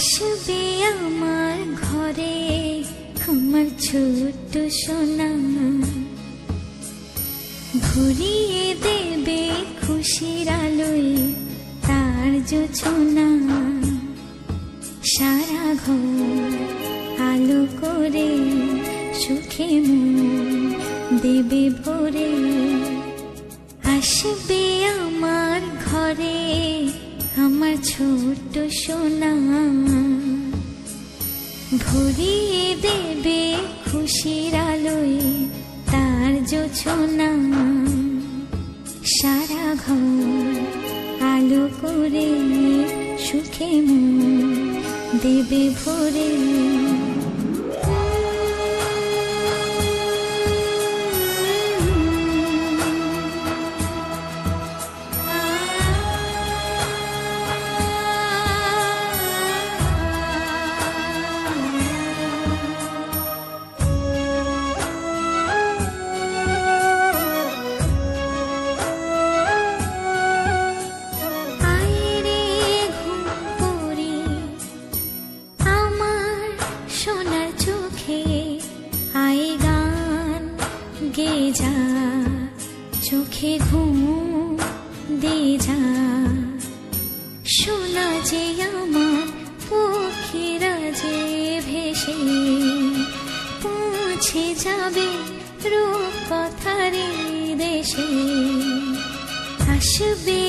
আসবে আমার ঘরে আমার ছোট্ট সোনা, ভরিয়ে দেবে খুশির আলোয় তার জোছনা। সারা ঘর আলো করে সুখে মন দেবে ভরে। আসবে আমার ঘরে আমার ছোট্ট সোনা, ভরিয়ে দেবে খুশির আলোয় তার জোছনা। সারা ঘর আলো করে সুখে মন দেবে ভরে। যা চোখে ঘুম দে যা, শোনা যে আমার পক্ষীরা যে ভেসে পৌঁছে যাবে রূপকথার দেশে। আসবে